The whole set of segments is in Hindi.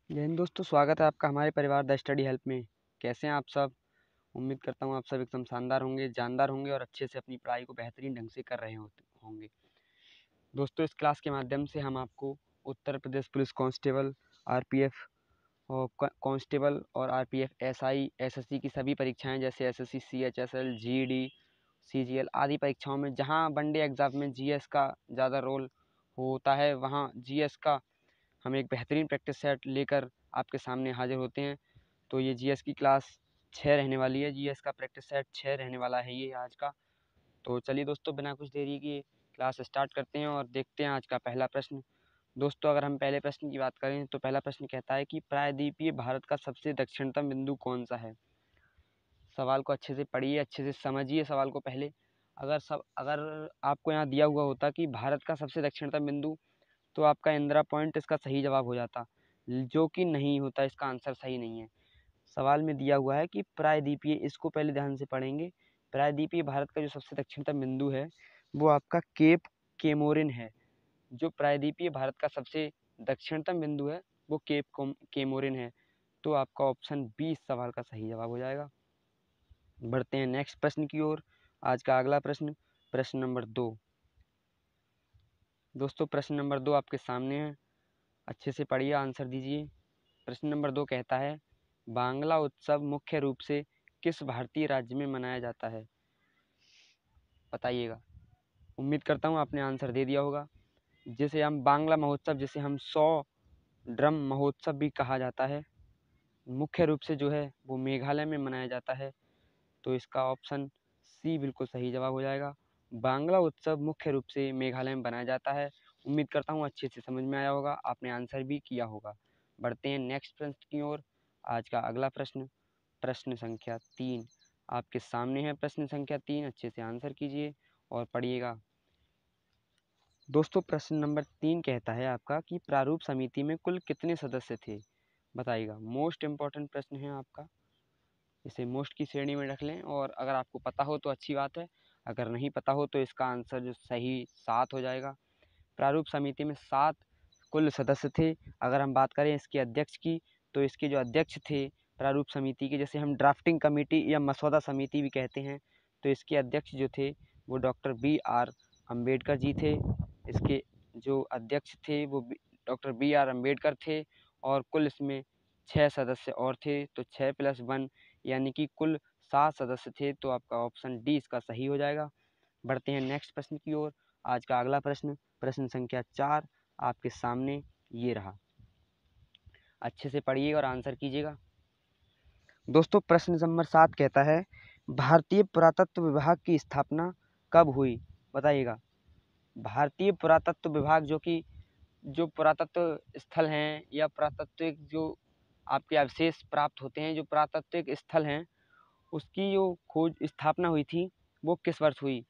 जय हिंद दोस्तों, स्वागत है आपका हमारे परिवार द स्टडी हेल्प में। कैसे हैं आप सब? उम्मीद करता हूँ आप सब एकदम शानदार होंगे, जानदार होंगे और अच्छे से अपनी पढ़ाई को बेहतरीन ढंग से कर रहे होंगे। दोस्तों, इस क्लास के माध्यम से हम आपको Uttar Pradesh police constable, RPF और कांस्टेबल और आरपीएफ एसआई, एसएससी की सभी परीक्षाएं जैसे एसएससी, सीएचएसएल, जीडी, सीजीएल आदि परीक्षाओं में जहां वनडे एग्जाम में जीएस का ज़्यादा रोल होता है, वहां जीएस का हम एक बेहतरीन प्रैक्टिस सेट लेकर आपके सामने हाजिर होते हैं। तो ये जीएस की क्लास 6 रहने वाली है। जीएस का प्रैक्टिस सेट 6 रहने वाला है ये आज का। तो चलिए दोस्तों, बिना कुछ देरी के क्लास स्टार्ट करते हैं और देखते हैं आज का पहला प्रश्न। दोस्तों, अगर हम पहले प्रश्न की बात करें तो पहला प्रश्न कहता है कि प्रायद्वीपीय भारत का सबसे दक्षिणतम बिंदु कौन सा है। सवाल को अच्छे से पढ़िए, अच्छे से समझिए सवाल को पहले। अगर आपको यहाँ दिया हुआ होता कि भारत का सबसे दक्षिणतम बिंदु, तो आपका इंदिरा पॉइंट इसका सही जवाब हो जाता, जो कि नहीं होता। इसका आंसर सही नहीं है। सवाल में दिया हुआ है कि प्रायद्वीपीय, इसको पहले ध्यान से पढ़ेंगे। प्रायद्वीपीय भारत का जो सबसे दक्षिणतम बिंदु है वो आपका केप केमोरिन है। जो प्रायद्वीपीय भारत का सबसे दक्षिणतम बिंदु है वो केमोरिन है। तो आपका ऑप्शन बी इस सवाल का सही जवाब हो जाएगा। बढ़ते हैं नेक्स्ट प्रश्न की ओर। आज का अगला प्रश्न, प्रश्न नंबर 2। दोस्तों, प्रश्न नंबर 2 आपके सामने है, अच्छे से पढ़िए, आंसर दीजिए। प्रश्न नंबर 2 कहता है, बांग्ला उत्सव मुख्य रूप से किस भारतीय राज्य में मनाया जाता है? बताइएगा। उम्मीद करता हूँ आपने आंसर दे दिया होगा। जिसे हम बांग्ला महोत्सव, जिसे हम 100 ड्रम महोत्सव भी कहा जाता है, मुख्य रूप से जो है वो मेघालय में मनाया जाता है। तो इसका ऑप्शन सी बिल्कुल सही जवाब हो जाएगा। बांग्ला उत्सव मुख्य रूप से मेघालय में बनाया जाता है। उम्मीद करता हूँ अच्छे से समझ में आया होगा, आपने आंसर भी किया होगा। बढ़ते हैं नेक्स्ट प्रश्न की ओर। आज का अगला प्रश्न, प्रश्न संख्या 3 आपके सामने है। प्रश्न संख्या 3 अच्छे से आंसर कीजिए और पढ़िएगा। दोस्तों, प्रश्न नंबर 3 कहता है आपका कि प्रारूप समिति में कुल कितने सदस्य थे? बताइएगा। मोस्ट इम्पॉर्टेंट प्रश्न है आपका, इसे मोस्ट की श्रेणी में रख लें। और अगर आपको पता हो तो अच्छी बात है, अगर नहीं पता हो तो इसका आंसर जो सही 7 हो जाएगा। प्रारूप समिति में 7 कुल सदस्य थे। अगर हम बात करें इसके अध्यक्ष की, तो इसके जो अध्यक्ष थे प्रारूप समिति के, जैसे हम ड्राफ्टिंग कमेटी या मसौदा समिति भी कहते हैं, तो इसके अध्यक्ष जो थे वो डॉक्टर B.R. अम्बेडकर जी थे। इसके जो अध्यक्ष थे वो डॉक्टर B.R. अम्बेडकर थे। और कुल इसमें 6 सदस्य और थे, तो 6 + 1 यानी कि कुल 7 सदस्य थे। तो आपका ऑप्शन डी इसका सही हो जाएगा। बढ़ते हैं नेक्स्ट प्रश्न की ओर। आज का अगला प्रश्न, प्रश्न संख्या 4 आपके सामने ये रहा। अच्छे से पढ़िएगा और आंसर कीजिएगा। दोस्तों, प्रश्न नंबर 7 कहता है, भारतीय पुरातत्व विभाग की स्थापना कब हुई? बताइएगा। भारतीय पुरातत्व विभाग, जो कि जो पुरातत्व स्थल हैं या पुरातात्विक जो आपके अवशेष प्राप्त होते हैं, जो पुरातात्विक स्थल हैं, उसकी जो खोज स्थापना हुई थी वो किस वर्ष हुई?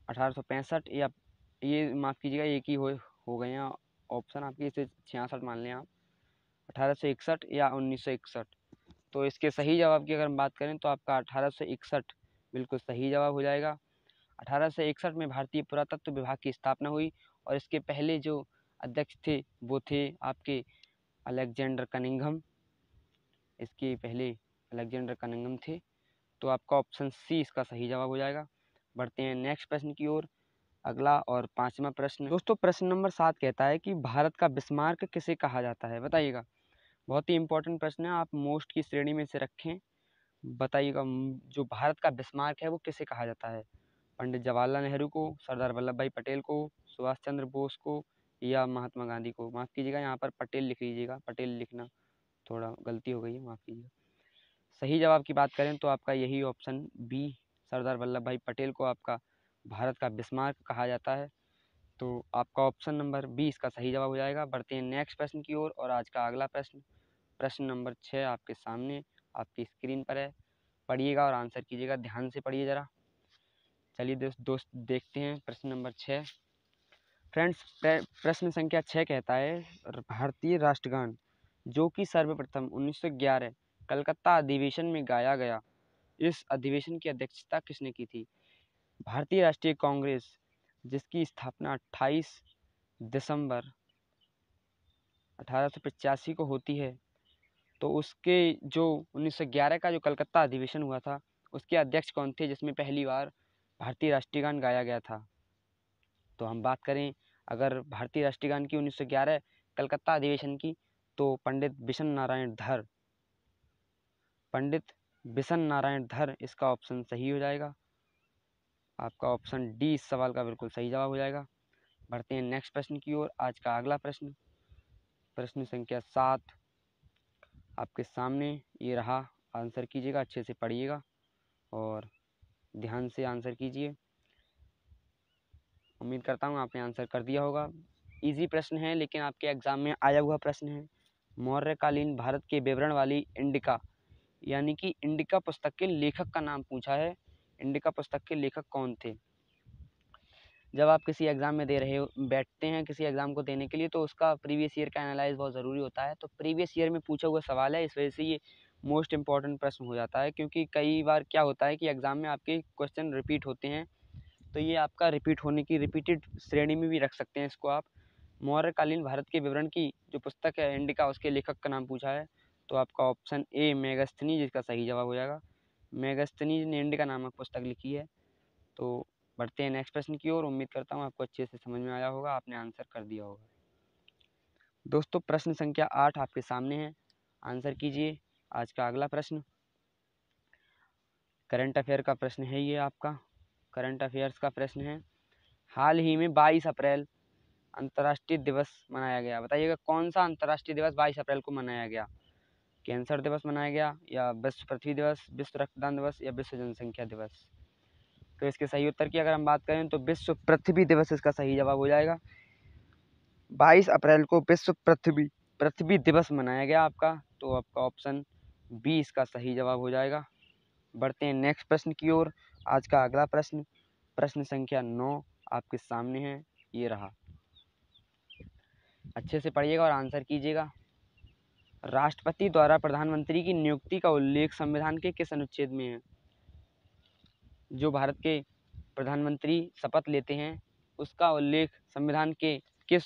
1865 या ये माफ़ कीजिएगा, एक ही हो गए हैं ऑप्शन आपके, इसे 66 मान लें आप। 1861 या 1961। तो इसके सही जवाब की अगर हम बात करें तो आपका 1861 बिल्कुल सही जवाब हो जाएगा। 1861 में भारतीय पुरातत्व विभाग की स्थापना हुई और इसके पहले जो अध्यक्ष थे वो थे आपके अलेक्जेंडर कनिंघम। इसके पहले अलेक्जेंडर कनिंघम थे। तो आपका ऑप्शन सी इसका सही जवाब हो जाएगा। बढ़ते हैं नेक्स्ट प्रश्न की ओर। अगला और 5वां प्रश्न। दोस्तों, प्रश्न नंबर 7 कहता है कि भारत का बिस्मार्क किसे कहा जाता है? बताइएगा। बहुत ही इंपॉर्टेंट प्रश्न है, आप मोस्ट की श्रेणी में से रखें। बताइएगा, जो भारत का बिस्मार्क है वो किसे कहा जाता है? पंडित जवाहरलाल नेहरू को, सरदार वल्लभ भाई पटेल को, सुभाष चंद्र बोस को या महात्मा गांधी को? माफ़ कीजिएगा, यहाँ पर पटेल लिख लीजिएगा, पटेल लिखना थोड़ा गलती हो गई है, माफ़ कीजिएगा। सही जवाब की बात करें तो आपका यही ऑप्शन बी, सरदार वल्लभ भाई पटेल को आपका भारत का बिस्मार्क कहा जाता है। तो आपका ऑप्शन नंबर बी इसका सही जवाब हो जाएगा। बढ़ते हैं नेक्स्ट प्रश्न की ओर। और आज का अगला प्रश्न, प्रश्न नंबर 6 आपके सामने आपकी स्क्रीन पर है। पढ़िएगा और आंसर कीजिएगा, ध्यान से पढ़िए ज़रा। चलिए दोस्त देखते हैं प्रश्न नंबर 6। फ्रेंड्स, प्रश्न संख्या 6 कहता है, भारतीय राष्ट्रगान जो कि सर्वप्रथम 1911 कलकत्ता अधिवेशन में गाया गया, इस अधिवेशन की अध्यक्षता किसने की थी? भारतीय राष्ट्रीय कांग्रेस, जिसकी स्थापना 28 दिसंबर 1885 को होती है, तो उसके जो 1911 का जो कलकत्ता अधिवेशन हुआ था, उसके अध्यक्ष कौन थे जिसमें पहली बार भारतीय राष्ट्रीय गान गाया गया था? तो हम बात करें अगर भारतीय राष्ट्रीय गान की 1911 कलकत्ता अधिवेशन की, तो पंडित बिशन नारायण धर इसका ऑप्शन सही हो जाएगा। आपका ऑप्शन डी इस सवाल का बिल्कुल सही जवाब हो जाएगा। बढ़ते हैं नेक्स्ट प्रश्न की ओर। आज का अगला प्रश्न, प्रश्न संख्या 7 आपके सामने ये रहा। आंसर कीजिएगा, अच्छे से पढ़िएगा और ध्यान से आंसर कीजिए। उम्मीद करता हूँ आपने आंसर कर दिया होगा। इजी प्रश्न है लेकिन आपके एग्जाम में आया हुआ प्रश्न है। मौर्यकालीन भारत के विवरण वाली इंडिका यानी कि इंडिका पुस्तक के लेखक का नाम पूछा है। इंडिका पुस्तक के लेखक कौन थे? जब आप किसी एग्जाम में बैठते हैं किसी एग्जाम को देने के लिए, तो उसका प्रीवियस ईयर का एनालाइज बहुत ज़रूरी होता है। तो प्रीवियस ईयर में पूछा हुआ सवाल है, इस वजह से ये मोस्ट इंपॉर्टेंट प्रश्न हो जाता है, क्योंकि कई बार क्या होता है कि एग्जाम में आपके क्वेश्चन रिपीट होते हैं। तो ये आपका रिपीट होने की रिपीटेड श्रेणी में भी रख सकते हैं इसको आप। मौर्यकालीन भारत के विवरण की जो पुस्तक है इंडिका, उसके लेखक का नाम पूछा है, तो आपका ऑप्शन ए मेगास्थनीज इसका सही जवाब हो जाएगा। मेगास्थनीज ने इंडिका नामक पुस्तक लिखी है। तो बढ़ते हैं नेक्स्ट प्रश्न की ओर। उम्मीद करता हूँ आपको अच्छे से समझ में आया होगा, आपने आंसर कर दिया होगा। दोस्तों प्रश्न संख्या 8 आपके सामने है, आंसर कीजिए। आज का अगला प्रश्न करंट अफेयर का प्रश्न है, ये आपका करंट अफेयर्स का प्रश्न है। हाल ही में 22 अप्रैल अंतर्राष्ट्रीय दिवस मनाया गया। बताइएगा कौन सा अंतर्राष्ट्रीय दिवस 22 अप्रैल को मनाया गया? कैंसर दिवस मनाया गया, या विश्व पृथ्वी दिवस, विश्व रक्तदान दिवस, या विश्व जनसंख्या दिवस? तो इसके सही उत्तर की अगर हम बात करें तो विश्व पृथ्वी दिवस इसका सही जवाब हो जाएगा। 22 अप्रैल को विश्व पृथ्वी दिवस मनाया गया आपका, तो आपका ऑप्शन बी इसका सही जवाब हो जाएगा। बढ़ते हैं नेक्स्ट प्रश्न की ओर। आज का अगला प्रश्न, प्रश्न संख्या 9 आपके सामने है, ये रहा। अच्छे से पढ़िएगा और आंसर कीजिएगा। राष्ट्रपति द्वारा प्रधानमंत्री की नियुक्ति का उल्लेख संविधान के किस अनुच्छेद में है? जो भारत के प्रधानमंत्री शपथ लेते हैं उसका उल्लेख संविधान के किस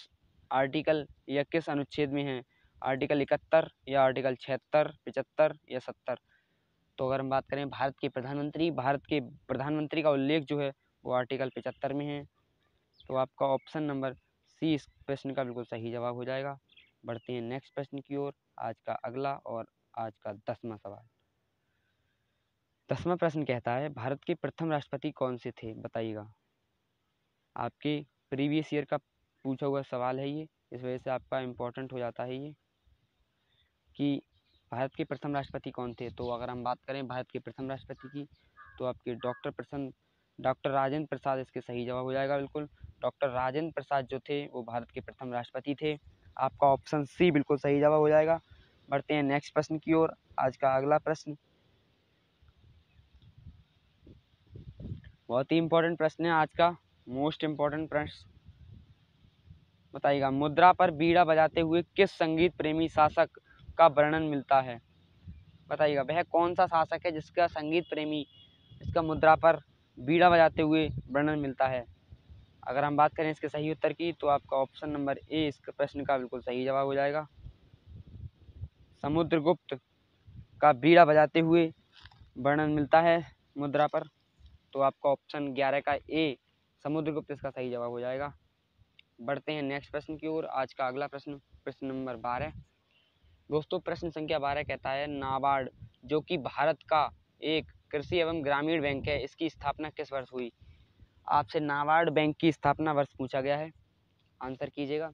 आर्टिकल या किस अनुच्छेद में है? आर्टिकल 71 या आर्टिकल 76, 75 या 70? तो अगर हम बात करें भारत के प्रधानमंत्री का उल्लेख जो है वो आर्टिकल 75 में है। तो आपका ऑप्शन नंबर सी इस प्रश्न का बिल्कुल सही जवाब हो जाएगा। बढ़ते हैं नेक्स्ट प्रश्न की ओर। आज का अगला और आज का 10वां सवाल। 10वां प्रश्न कहता है भारत के प्रथम राष्ट्रपति कौन से थे? बताइएगा। आपके प्रीवियस ईयर का पूछा हुआ सवाल है ये, इस वजह से आपका इम्पोर्टेंट हो जाता है ये कि भारत के प्रथम राष्ट्रपति कौन थे। तो अगर हम बात करें भारत के प्रथम राष्ट्रपति की, तो आपके डॉक्टर राजेंद्र प्रसाद इसके सही जवाब हो जाएगा। बिल्कुल डॉक्टर राजेंद्र प्रसाद जो थे वो भारत के प्रथम राष्ट्रपति थे। आपका ऑप्शन सी बिल्कुल सही जवाब हो जाएगा। बढ़ते हैं नेक्स्ट प्रश्न की ओर। आज का अगला प्रश्न बहुत ही इंपॉर्टेंट प्रश्न है आज का, मोस्ट इम्पोर्टेंट प्रश्न। बताइएगा मुद्रा पर बीड़ा बजाते हुए किस संगीत प्रेमी शासक का वर्णन मिलता है? बताइएगा वह कौन सा शासक है जिसका संगीत प्रेमी इसका मुद्रा पर बीड़ा बजाते हुए वर्णन मिलता है? अगर हम बात करें इसके सही उत्तर की, तो आपका ऑप्शन नंबर ए इस प्रश्न का बिल्कुल सही जवाब हो जाएगा। समुद्रगुप्त का बीड़ा बजाते हुए वर्णन मिलता है मुद्रा पर, तो आपका ऑप्शन 11 का ए समुद्रगुप्त इसका सही जवाब हो जाएगा। बढ़ते हैं नेक्स्ट प्रश्न की ओर। आज का अगला प्रश्न, प्रश्न नंबर 12। दोस्तों प्रश्न संख्या 12 कहता है नाबार्ड जो कि भारत का एक कृषि एवं ग्रामीण बैंक है, इसकी स्थापना किस वर्ष हुई? आपसे नाबार्ड बैंक की स्थापना वर्ष पूछा गया है, आंसर कीजिएगा।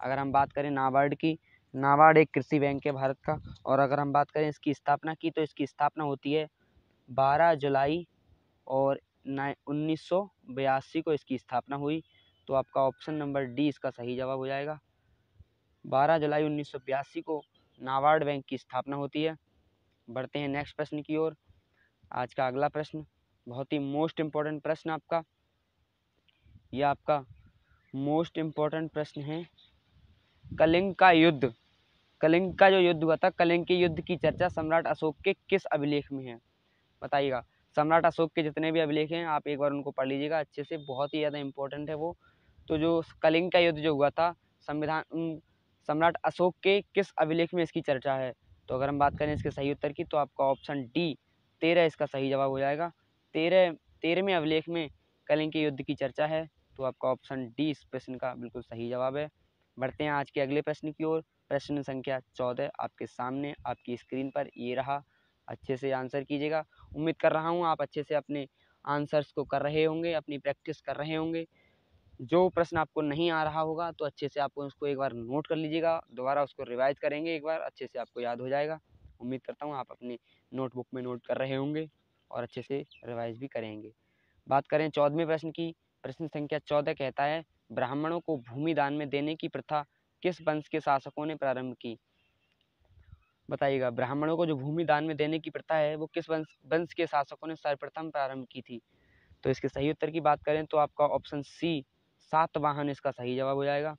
अगर हम बात करें नाबार्ड की, नाबार्ड एक कृषि बैंक है भारत का, और अगर हम बात करें इसकी स्थापना की, तो इसकी स्थापना होती है 12 जुलाई और 1982 को इसकी स्थापना हुई। तो आपका ऑप्शन नंबर डी इसका सही जवाब हो जाएगा। 12 जुलाई 1982 को नाबार्ड बैंक की स्थापना होती है। बढ़ते हैं नेक्स्ट प्रश्न की ओर। आज का अगला प्रश्न बहुत ही मोस्ट इम्पोर्टेंट प्रश्न आपका, यह आपका मोस्ट इम्पोर्टेंट प्रश्न है। कलिंग का जो युद्ध हुआ था, कलिंग के युद्ध की चर्चा सम्राट अशोक के किस अभिलेख में है? बताइएगा। सम्राट अशोक के जितने भी अभिलेख हैं आप एक बार उनको पढ़ लीजिएगा अच्छे से, बहुत ही ज़्यादा इम्पोर्टेंट है वो। तो जो कलिंग का युद्ध जो हुआ था सम्राट अशोक के किस अभिलेख में इसकी चर्चा है? तो अगर हम बात करें इसके सही उत्तर की, तो आपका ऑप्शन डी 13 इसका सही जवाब हो जाएगा। 13वें अभिलेख में कलिंग के युद्ध की चर्चा है, तो आपका ऑप्शन डी इस प्रश्न का बिल्कुल सही जवाब है। बढ़ते हैं आज के अगले प्रश्न की ओर। प्रश्न संख्या 14 आपके सामने आपकी स्क्रीन पर ये रहा। अच्छे से आंसर कीजिएगा। उम्मीद कर रहा हूँ आप अच्छे से अपने आंसर्स को कर रहे होंगे, अपनी प्रैक्टिस कर रहे होंगे। जो प्रश्न आपको नहीं आ रहा होगा तो अच्छे से आपको उसको एक बार नोट कर लीजिएगा, दोबारा उसको रिवाइज करेंगे एक बार, अच्छे से आपको याद हो जाएगा। उम्मीद करता हूँ आप अपनी नोटबुक में नोट कर रहे होंगे और अच्छे से रिवाइज भी करेंगे। बात करें 14वें प्रश्न की। प्रश्न संख्या 14 कहता है, ब्राह्मणों को भूमि दान में देने की प्रथा किस वंश के शासकों ने प्रारंभ की? बताइएगा, ब्राह्मणों को जो भूमि दान में देने की प्रथा है वो किस वंश के शासकों ने सर्वप्रथम प्रारंभ की थी? तो इसके सही उत्तर की बात करें तो आपका ऑप्शन सी सातवाहन इसका सही जवाब हो जाएगा।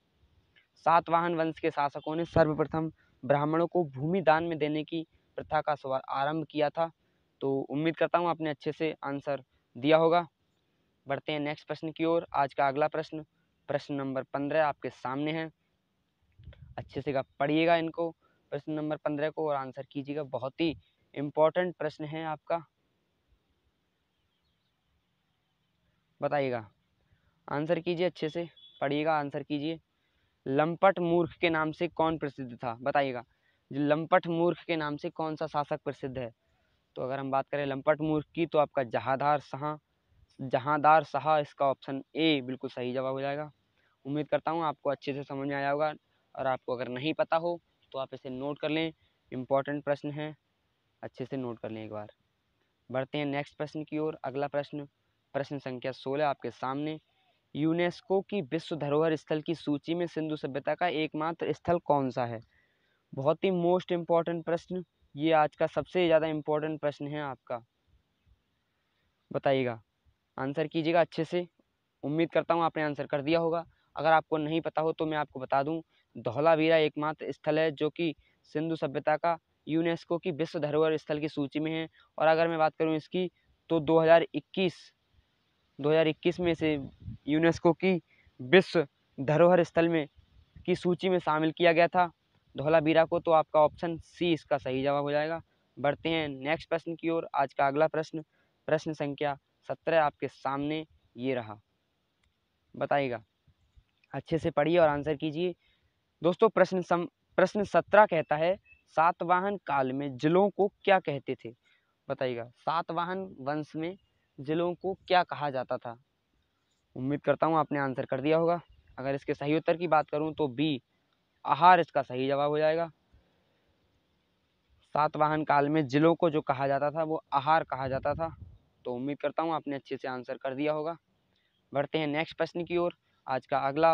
सातवाहन वंश के शासकों ने सर्वप्रथम ब्राह्मणों को भूमि दान में देने की प्रथा का आरंभ किया था। तो उम्मीद करता हूँ आपने अच्छे से आंसर दिया होगा। बढ़ते हैं नेक्स्ट प्रश्न की ओर। आज का अगला प्रश्न, प्रश्न नंबर 15 आपके सामने है। अच्छे से पढ़िएगा इनको, प्रश्न नंबर 15 को, और आंसर कीजिएगा। बहुत ही इम्पोर्टेंट प्रश्न है आपका। बताइएगा, आंसर कीजिए, अच्छे से पढ़िएगा, आंसर कीजिए। लंपट मूर्ख के नाम से कौन प्रसिद्ध था? बताइएगा, जो लंपट मूर्ख के नाम से कौन सा शासक प्रसिद्ध है? तो अगर हम बात करें लंपट मूर्ख की, तो आपका जहांदार शाह इसका ऑप्शन ए बिल्कुल सही जवाब हो जाएगा। उम्मीद करता हूँ आपको अच्छे से समझ में आया होगा, और आपको अगर नहीं पता हो तो आप इसे नोट कर लें, इम्पोर्टेंट प्रश्न है, अच्छे से नोट कर लें एक बार। बढ़ते हैं नेक्स्ट प्रश्न की ओर। अगला प्रश्न, प्रश्न संख्या 16 आपके सामने। यूनेस्को की विश्व धरोहर स्थल की सूची में सिंधु सभ्यता का एकमात्र स्थल कौन सा है? बहुत ही मोस्ट इम्पॉर्टेंट प्रश्न, ये आज का सबसे ज़्यादा इम्पोर्टेंट प्रश्न है आपका। बताइएगा, आंसर कीजिएगा अच्छे से। उम्मीद करता हूँ आपने आंसर कर दिया होगा। अगर आपको नहीं पता हो तो मैं आपको बता दूं, धौलावीरा एकमात्र स्थल है जो कि सिंधु सभ्यता का यूनेस्को की विश्व धरोहर स्थल की सूची में है। और अगर मैं बात करूं इसकी, तो 2021 में से यूनेस्को की विश्व धरोहर स्थल में की सूची में शामिल किया गया था धौलावीरा को। तो आपका ऑप्शन सी इसका सही जवाब हो जाएगा। बढ़ते हैं नेक्स्ट प्रश्न की ओर। आज का अगला प्रश्न, प्रश्न संख्या 17 आपके सामने ये रहा। बताइएगा, अच्छे से पढ़िए और आंसर कीजिए। दोस्तों, प्रश्न 17 कहता है, सातवाहन काल में जिलों को क्या कहते थे? बताइएगा, सातवाहन वंश में जिलों को क्या कहा जाता था? उम्मीद करता हूँ आपने आंसर कर दिया होगा। अगर इसके सही उत्तर की बात करूँ तो बी आहार इसका सही जवाब हो जाएगा। सातवाहन काल में जिलों को जो कहा जाता था वो आहार कहा जाता था। तो उम्मीद करता हूँ आपने अच्छे से आंसर कर दिया होगा। बढ़ते हैं नेक्स्ट प्रश्न की ओर। आज का अगला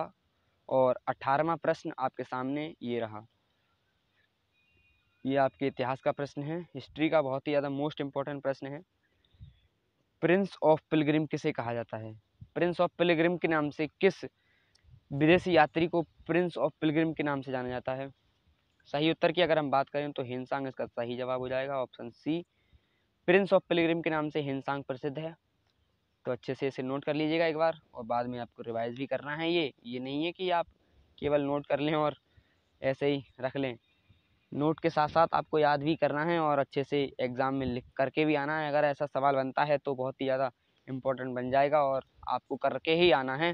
और 18वां प्रश्न आपके सामने ये रहा। ये आपके इतिहास का प्रश्न है, हिस्ट्री का बहुत ही ज़्यादा मोस्ट इम्पोर्टेंट प्रश्न है। प्रिंस ऑफ पिलग्रिम किसे कहा जाता है? प्रिंस ऑफ पिलग्रिम के नाम से किस विदेशी यात्री को प्रिंस ऑफ पिलग्रिम के नाम से जाना जाता है? सही उत्तर की अगर हम बात करें तो हिंसांग इसका सही जवाब हो जाएगा, option C. Prince of pilgrim के नाम से हिंसांग प्रसिद्ध है। तो अच्छे से इसे नोट कर लीजिएगा एक बार, और बाद में आपको रिवाइज भी करना है। ये नहीं है कि आप केवल नोट कर लें और ऐसे ही रख लें। नोट के साथ साथ आपको याद भी करना है और अच्छे से एग्ज़ाम में लिख करके भी आना है। अगर ऐसा सवाल बनता है तो बहुत ही ज़्यादा इम्पोर्टेंट बन जाएगा और आपको करके ही आना है।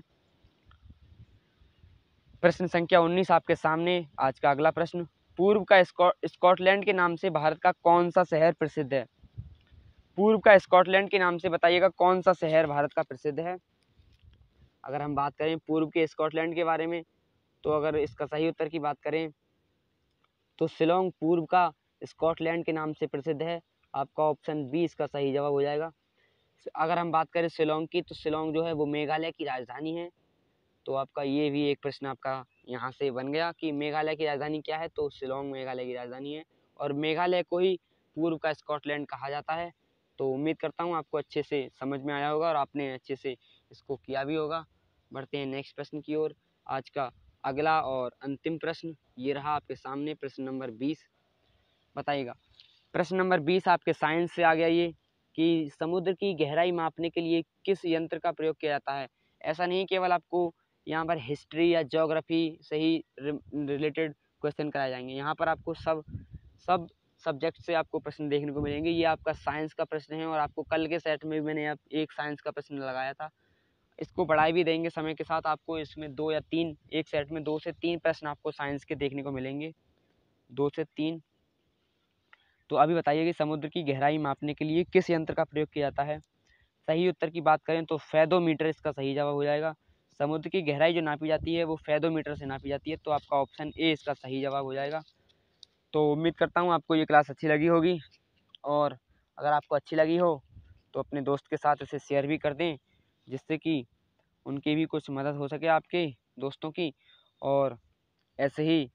प्रश्न संख्या 19 आपके सामने। आज का अगला प्रश्न, पूर्व का स्कॉटलैंड के नाम से भारत का कौन सा शहर प्रसिद्ध है? पूर्व का स्कॉटलैंड के नाम से बताइएगा कौन सा शहर भारत का प्रसिद्ध है? अगर हम बात करें पूर्व के स्कॉटलैंड के बारे में, तो अगर इसका सही उत्तर की बात करें तो शिलोंग पूर्व का स्कॉटलैंड के नाम से प्रसिद्ध है। आपका ऑप्शन बी इसका सही जवाब हो जाएगा। अगर हम बात करें शिलोंग की, तो शिलोंग जो है वो मेघालय की राजधानी है। तो आपका ये भी एक प्रश्न आपका यहाँ से बन गया कि मेघालय की राजधानी क्या है? तो शिलोंग मेघालय की राजधानी है, और मेघालय को ही पूर्व का स्कॉटलैंड कहा जाता है। तो उम्मीद करता हूँ आपको अच्छे से समझ में आया होगा और आपने अच्छे से इसको किया भी होगा। बढ़ते हैं नेक्स्ट प्रश्न की ओर। आज का अगला और अंतिम प्रश्न ये रहा आपके सामने, प्रश्न नंबर 20। बताइएगा, प्रश्न नंबर 20 आपके साइंस से आ गया ये, कि समुद्र की गहराई मापने के लिए किस यंत्र का प्रयोग किया जाता है? ऐसा नहीं केवल आपको यहाँ पर हिस्ट्री या ज्योग्राफी से ही रिलेटेड क्वेश्चन कराए जाएंगे। यहाँ पर आपको सब सब्जेक्ट से आपको प्रश्न देखने को मिलेंगे। ये आपका साइंस का प्रश्न है और आपको कल के सेट में भी मैंने अब एक साइंस का प्रश्न लगाया था। इसको बढ़ाई भी देंगे समय के साथ। आपको इसमें 2 या 3, एक सेट में 2 से 3 प्रश्न आपको साइंस के देखने को मिलेंगे, 2 से 3। तो अभी बताइए कि समुद्र की गहराई मापने के लिए किस यंत्र का प्रयोग किया जाता है। सही उत्तर की बात करें तो फेदोमीटर इसका सही जवाब हो जाएगा। समुद्र की गहराई जो नापी जाती है वो फेदोमीटर से नापी जाती है, तो आपका ऑप्शन ए इसका सही जवाब हो जाएगा। तो उम्मीद करता हूँ आपको ये क्लास अच्छी लगी होगी, और अगर आपको अच्छी लगी हो तो अपने दोस्त के साथ इसे शेयर भी कर दें, जिससे कि उनकी भी कुछ मदद हो सके, आपके दोस्तों की। और ऐसे ही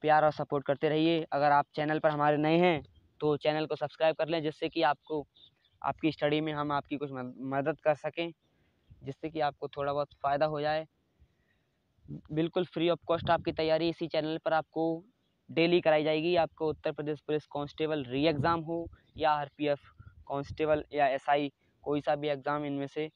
प्यार और सपोर्ट करते रहिए। अगर आप चैनल पर हमारे नए हैं तो चैनल को सब्सक्राइब कर लें, जिससे कि आपको आपकी स्टडी में हम आपकी कुछ मदद कर सकें, जिससे कि आपको थोड़ा बहुत फ़ायदा हो जाए। बिल्कुल फ्री ऑफ कॉस्ट आपकी तैयारी इसी चैनल पर आपको डेली कराई जाएगी। आपको उत्तर प्रदेश पुलिस कांस्टेबल री एग्ज़ाम हो या आरपीएफ कांस्टेबल या एसआई, कोई सा भी एग्ज़ाम इनमें से,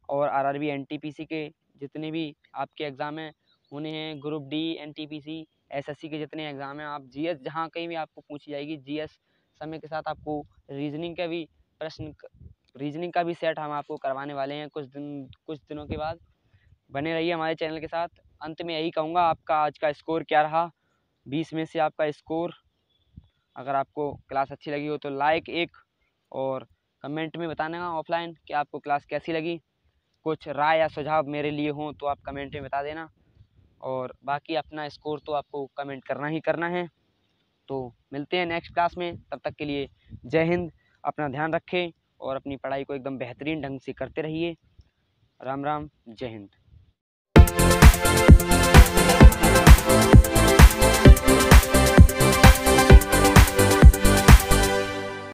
और आरआरबी एनटीपीसी के जितने भी आपके एग्ज़ाम हैं उन्हें हैं, ग्रुप डी एनटीपीसी एसएससी के जितने एग्ज़ाम हैं, आप जीएस जहाँ कहीं भी आपको पूछी जाएगी, जीएस समय के साथ आपको रीजनिंग का भी रीजनिंग का भी सेट हम आपको करवाने वाले हैं कुछ दिनों के बाद। बने रहिए हमारे चैनल के साथ। अंत में यही कहूँगा, आपका आज का स्कोर क्या रहा, 20 में से आपका स्कोर। अगर आपको क्लास अच्छी लगी हो तो लाइक एक, और कमेंट में बताना ऑफलाइन कि आपको क्लास कैसी लगी। कुछ राय या सुझाव मेरे लिए हों तो आप कमेंट में बता देना, और बाकी अपना स्कोर तो आपको कमेंट करना ही करना है। तो मिलते हैं नेक्स्ट क्लास में, तब तक के लिए जय हिंद। अपना ध्यान रखें और अपनी पढ़ाई को एकदम बेहतरीन ढंग से करते रहिए। राम राम, जय हिंद।